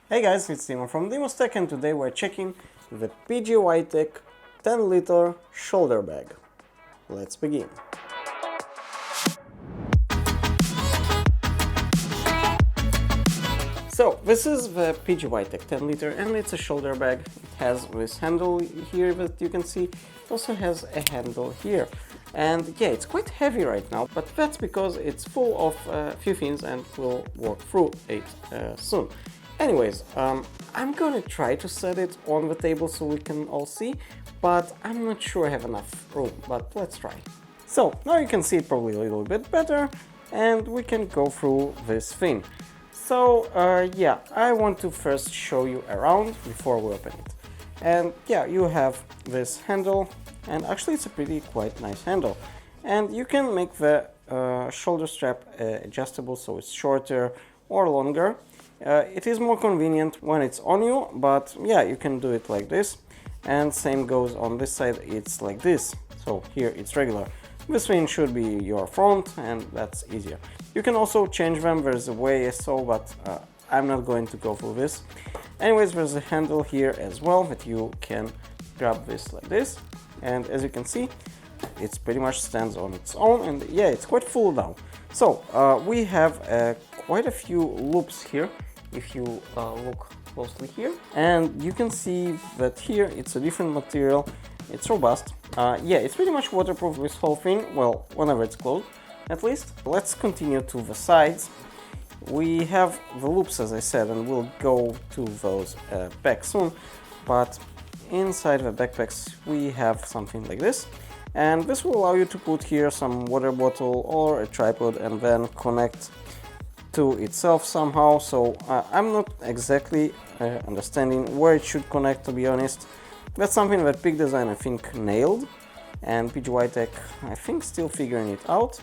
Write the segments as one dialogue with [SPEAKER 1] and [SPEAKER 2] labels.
[SPEAKER 1] Hey guys, it's Timo from Tech, and today we're checking the PGYTECH 10-liter shoulder bag. Let's begin. So this is the PGYTECH 10-liter and it's a shoulder bag. It has this handle here that you can see. It also has a handle here. And yeah, it's quite heavy right now, but that's because it's full of a few things and we'll work through it soon. Anyways, I'm gonna try to set it on the table so we can all see, but I'm not sure I have enough room, but let's try. So now you can see it probably a little bit better and we can go through this thing. So yeah, I want to first show you around before we open it. And yeah, you have this handle, and actually it's a pretty quite nice handle. And you can make the shoulder strap adjustable so it's shorter or longer. It is more convenient when it's on you, but yeah, you can do it like this. And same goes on this side, it's like this. So here it's regular. This thing should be your front, and that's easier. You can also change them, there's a way I saw, but I'm not going to go through this. Anyways, there's a handle here as well that you can grab this like this. And as you can see, it's pretty much stands on its own, and yeah, it's quite full now. So we have quite a few loops here, if you look closely here. And you can see that here it's a different material, it's robust. Yeah, it's pretty much waterproof, this whole thing, well, whenever it's closed, at least. Let's continue to the sides. We have the loops, as I said, and we'll go to those back soon. But inside the backpacks we have something like this. And this will allow you to put here some water bottle or a tripod and then connect to itself somehow. So I'm not exactly understanding where it should connect, to be honest. That's something that Peak Design, I think, nailed, and PGYTECH, I think, still figuring it out.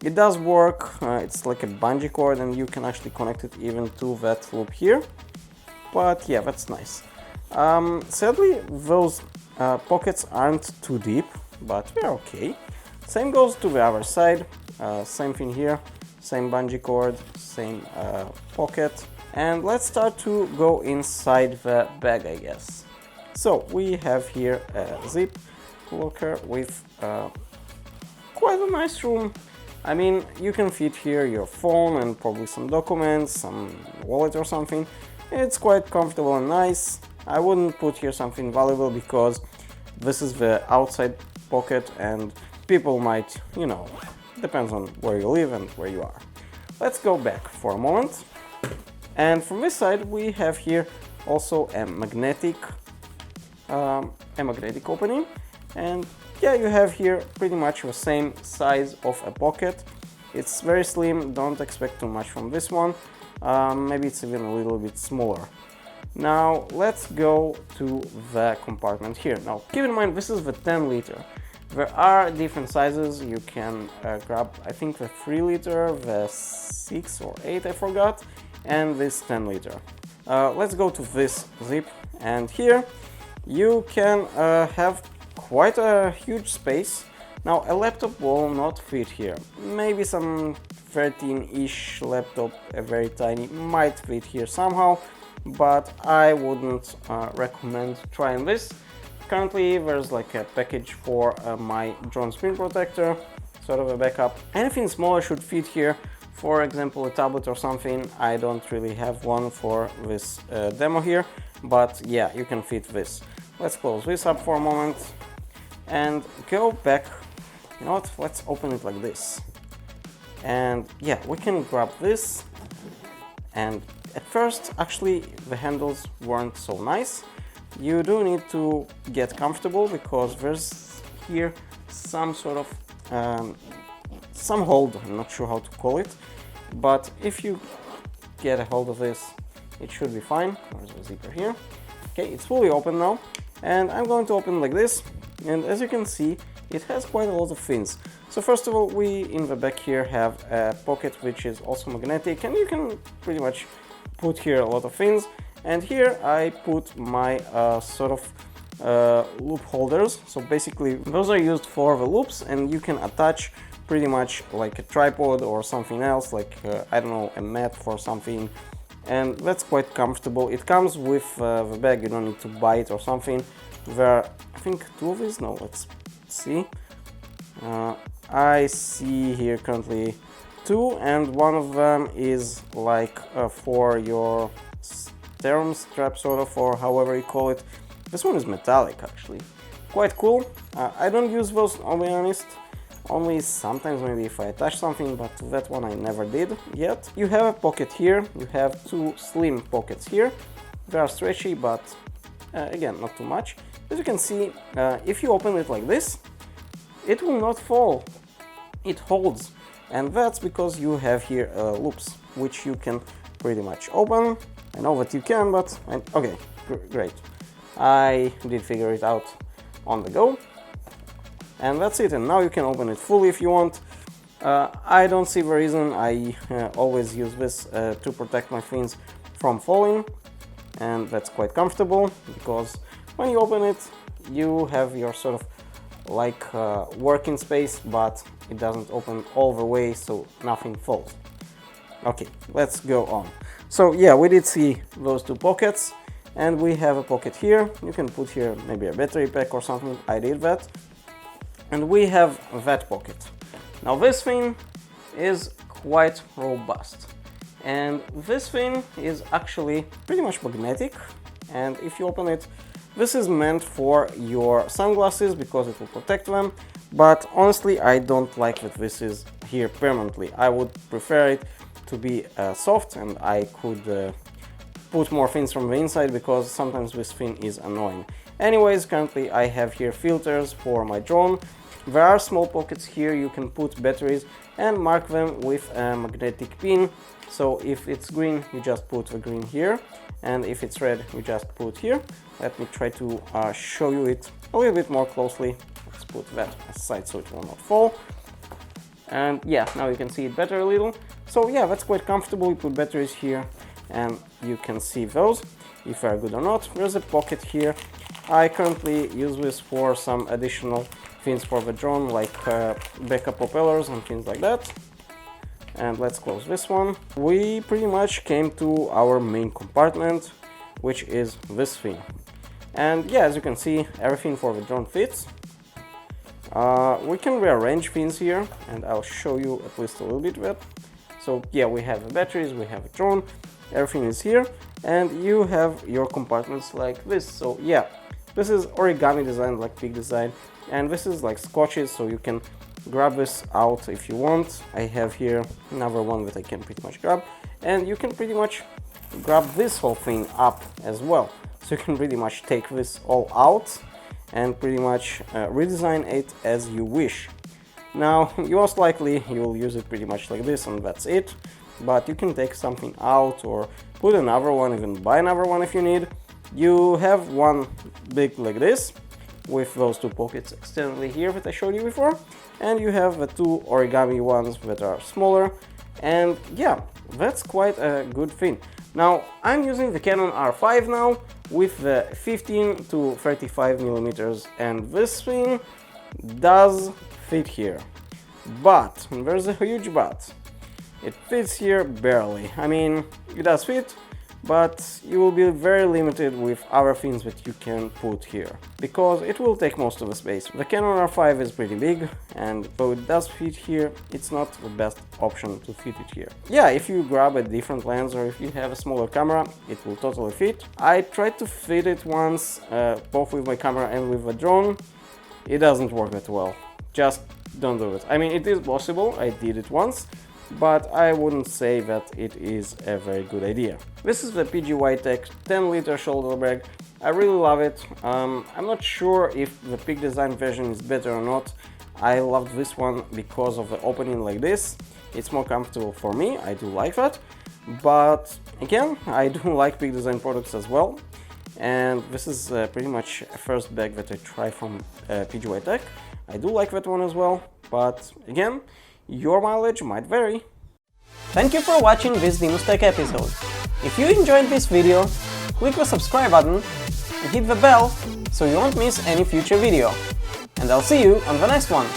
[SPEAKER 1] It does work, it's like a bungee cord and you can actually connect it even to that loop here. But yeah, that's nice. Sadly, those pockets aren't too deep, but we're okay. Same goes to the other side, same thing here, same bungee cord, same pocket. And let's start to go inside the bag, I guess. So we have here a zip locker with quite a nice room. I mean, you can fit here your phone and probably some documents, some wallet or something. It's quite comfortable and nice. I wouldn't put here something valuable because this is the outside pocket and people might, you know, depends on where you live and where you are. Let's go back for a moment. And from this side we have here also a magnetic opening, and yeah, you have here pretty much the same size of a pocket. It's very slim, don't expect too much from this one. Maybe it's even a little bit smaller. Now let's go to the compartment here. Now keep in mind, this is the 10-liter. There are different sizes. You can grab, I think, the 3-liter, the 6 or 8, I forgot, and this 10-liter. Let's go to this zip, and here you can have quite a huge space. Now a laptop will not fit here. Maybe some 13-ish laptop, a very tiny, might fit here somehow, but I wouldn't recommend trying this. Currently there's like a package for my drone screen protector, sort of a backup. Anything smaller should fit here. For example, a tablet or something. I don't really have one for this demo here, but yeah, you can fit this. Let's close this up for a moment and go back. You know what? Let's open it like this. And yeah, we can grab this. And at first, actually, the handles weren't so nice. You do need to get comfortable because there's here some sort of some hold. I'm not sure how to call it, but if you get a hold of this, it should be fine. There's the zipper here. Okay, it's fully open now. And I'm going to open like this, and as you can see, it has quite a lot of things. So first of all, we in the back here have a pocket which is also magnetic, and you can pretty much put here a lot of things. And here I put my sort of loop holders. So basically those are used for the loops, and you can attach pretty much like a tripod or something else, like I don't know, a mat for something, and that's quite comfortable. It comes with the bag, you don't need to buy it or something. There are, I think, 2 of these. No, let's see. I see here currently 2, and one of them is like for your sternum strap, sort of, or however you call it. This one is metallic, actually. Quite cool. I don't use those, I'll be honest. Only sometimes, maybe if I attach something, but that one I never did yet. You have a pocket here. You have 2 slim pockets here. They are stretchy, but again, not too much. As you can see, if you open it like this, it will not fall. It holds, and that's because you have here loops, which you can pretty much open. I know that you can, but okay, great. I did figure it out on the go. And that's it, and now you can open it fully if you want. I don't see the reason. I always use this to protect my fins from falling, and that's quite comfortable because when you open it, you have your sort of like working space, but it doesn't open all the way, so nothing falls. Okay, let's go on. So yeah, we did see those 2 pockets, and we have a pocket here. You can put here maybe a battery pack or something. I did that. And we have that pocket. Now this thing is quite robust, and this thing is actually pretty much magnetic, and if you open it, this is meant for your sunglasses because it will protect them, but honestly I don't like that this is here permanently. I would prefer it to be soft, and I could put more fins from the inside because sometimes this thing is annoying. Anyways, currently I have here filters for my drone. There are small pockets here. You can put batteries and mark them with a magnetic pin. So if it's green, you just put the green here, and if it's red, you just put here. Let me try to show you it a little bit more closely. Let's put that aside so it will not fall. And yeah, now you can see it better a little. So yeah, that's quite comfortable. You put batteries here and you can see those, if they are good or not. There's a pocket here. I currently use this for some additional fins for the drone, like backup propellers and things like that. And let's close this one. We pretty much came to our main compartment, which is this thing. And yeah, as you can see, everything for the drone fits. We can rearrange fins here, and I'll show you at least a little bit of it. So yeah, we have the batteries, we have a drone, everything is here, and you have your compartments like this. So yeah, this is origami design, like big design, and this is like scotches, so you can grab this out if you want. I have here another one that I can pretty much grab, and you can pretty much grab this whole thing up as well. So you can pretty much take this all out and pretty much redesign it as you wish. Now, most likely you will use it pretty much like this and that's it, but you can take something out or put another one, even buy another one if you need. You have one big like this, with those two pockets externally here that I showed you before, and you have the two origami ones that are smaller, and yeah, that's quite a good thing. Now, I'm using the Canon R5 now with the 15 to 35 millimeters, and this thing does fit here, but, and there's a huge but, it fits here barely. I mean, it does fit, but you will be very limited with other things that you can put here, because it will take most of the space. The Canon R5 is pretty big, and though it does fit here, it's not the best option to fit it here. Yeah, if you grab a different lens or if you have a smaller camera, it will totally fit. I tried to fit it once, both with my camera and with the drone. It doesn't work that well. Just don't do it. I mean, it is possible, I did it once, but I wouldn't say that it is a very good idea. This is the PGYTECH 10-liter shoulder bag. I really love it. I'm not sure if the Peak Design version is better or not. I loved this one because of the opening like this. It's more comfortable for me, I do like that. But again, I do like Peak Design products as well. And this is pretty much a first bag that I try from PGYTECH. I do like that one as well, but again, your mileage might vary.
[SPEAKER 2] Thank you for watching this Dinos Tech episode. If you enjoyed this video, click the subscribe button and hit the bell so you won't miss any future video. And I'll see you on the next one.